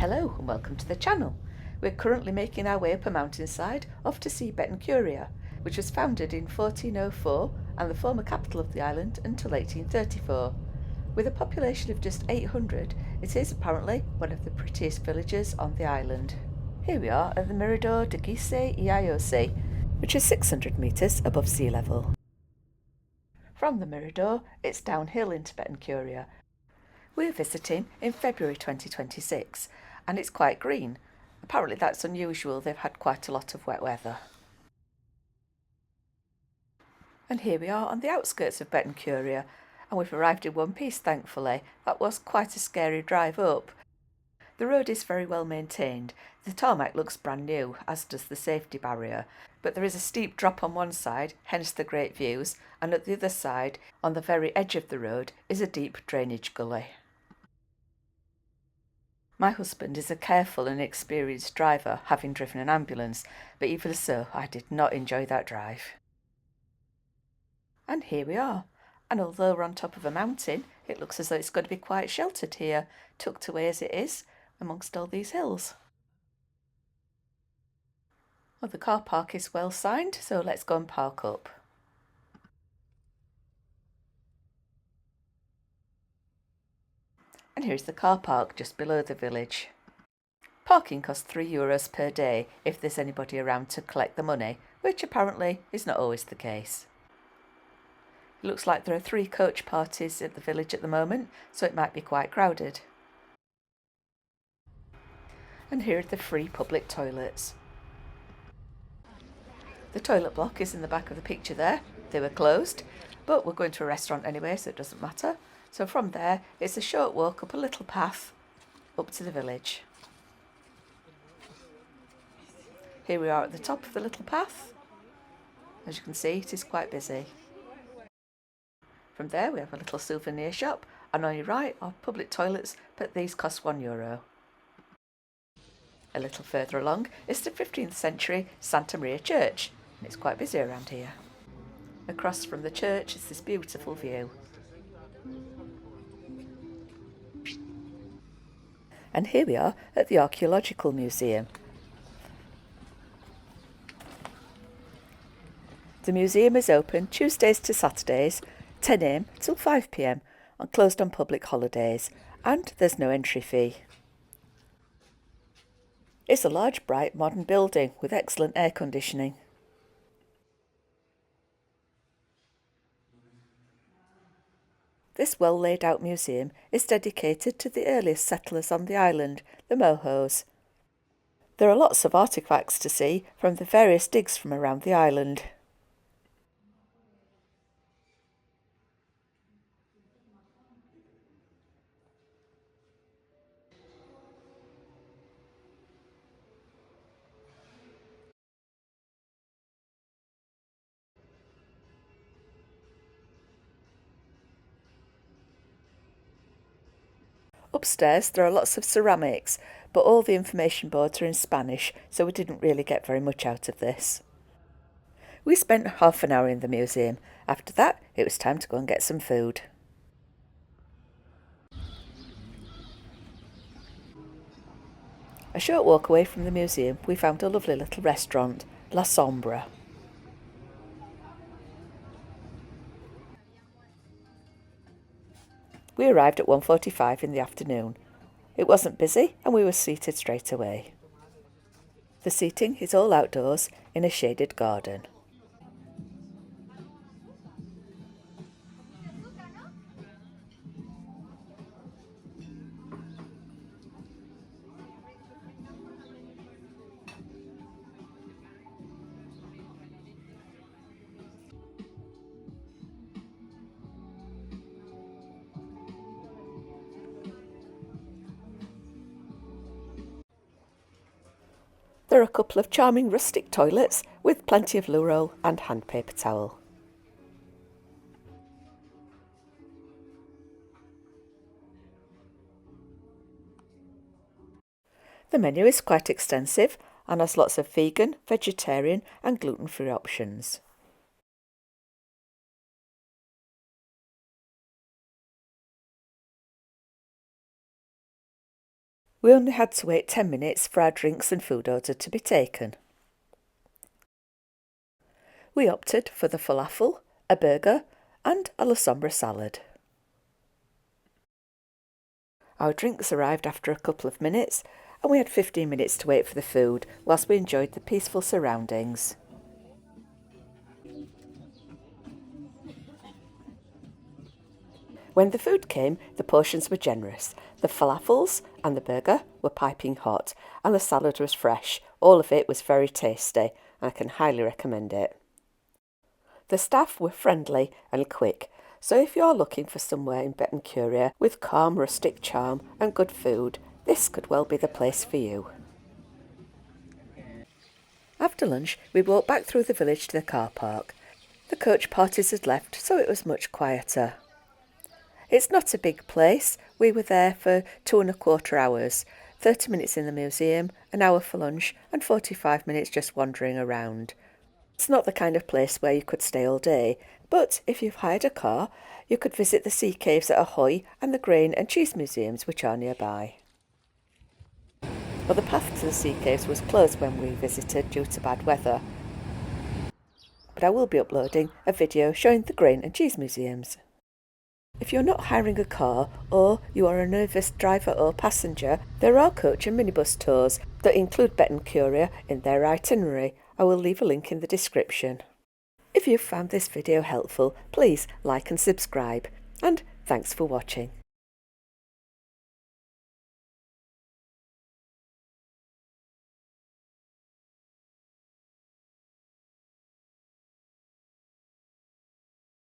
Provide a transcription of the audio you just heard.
Hello and welcome to the channel. We're currently making our way up a mountainside off to see Betancuria, which was founded in 1404 and the former capital of the island until 1834. With a population of just 800, it is apparently one of the prettiest villages on the island. Here we are at the Mirador de Guise y Ayose, which is 600 metres above sea level. From the Mirador, it's downhill into Betancuria. We're visiting in February 2026 and it's quite green. Apparently that's unusual, they've had quite a lot of wet weather. And here we are on the outskirts of Betancuria and we've arrived in one piece, thankfully. That was quite a scary drive up. The road is very well maintained. The tarmac looks brand new, as does the safety barrier, but there is a steep drop on one side, hence the great views, and at the other side, on the very edge of the road, is a deep drainage gully. My husband is a careful and experienced driver, having driven an ambulance, but even so, I did not enjoy that drive. And here we are, and although we're on top of a mountain, it looks as though it's going to be quite sheltered here, tucked away as it is, amongst all these hills. Well, the car park is well signed, so let's go and park up. And here's the car park just below the village. Parking costs €3 per day if there's anybody around to collect the money, which apparently is not always the case. It looks like there are 3 coach parties at the village at the moment, so it might be quite crowded. And here are the free public toilets. The toilet block is in the back of the picture there. They were closed, but we're going to a restaurant anyway, so it doesn't matter. So from there, it's a short walk up a little path up to the village. Here we are at the top of the little path. As you can see, it is quite busy. From there, we have a little souvenir shop, and on your right are public toilets, but these cost €1. A little further along is the 15th century Santa Maria Church, and it's quite busy around here. Across from the church is this beautiful view. And here we are at the Archaeological Museum. The museum is open Tuesdays to Saturdays, 10 AM till 5 PM, and closed on public holidays, and there's no entry fee. It's a large, bright, modern building with excellent air conditioning. This well laid out museum is dedicated to the earliest settlers on the island, the Mohos. There are lots of artefacts to see from the various digs from around the island. Upstairs there are lots of ceramics, but all the information boards are in Spanish, so we didn't really get very much out of this. We spent half an hour in the museum. After that, it was time to go and get some food. A short walk away from the museum, we found a lovely little restaurant, La Sombra. We arrived at 1:45 in the afternoon. It wasn't busy and we were seated straight away. The seating is all outdoors in a shaded garden. There are a couple of charming rustic toilets with plenty of loo roll and hand paper towel. The menu is quite extensive and has lots of vegan, vegetarian and gluten-free options. We only had to wait 10 minutes for our drinks and food order to be taken. We opted for the falafel, a burger and a la sombra salad. Our drinks arrived after a couple of minutes and we had 15 minutes to wait for the food whilst we enjoyed the peaceful surroundings. When the food came, the portions were generous. The falafels and the burger were piping hot and the salad was fresh. All of it was very tasty and I can highly recommend it. The staff were friendly and quick, so if you're looking for somewhere in Betancuria with calm rustic charm and good food, this could well be the place for you. After lunch, we walked back through the village to the car park. The coach parties had left, so it was much quieter. It's not a big place. We were there for 2¼ hours, 30 minutes in the museum, an hour for lunch and 45 minutes just wandering around. It's not the kind of place where you could stay all day, but if you've hired a car, you could visit the sea caves at Ayose and the grain and cheese museums which are nearby. But the path to the sea caves was closed when we visited due to bad weather. But I will be uploading a video showing the grain and cheese museums. If you're not hiring a car or you are a nervous driver or passenger, there are coach and minibus tours that include Betancuria in their itinerary. I will leave a link in the description. If you've found this video helpful, please like and subscribe, and thanks for watching.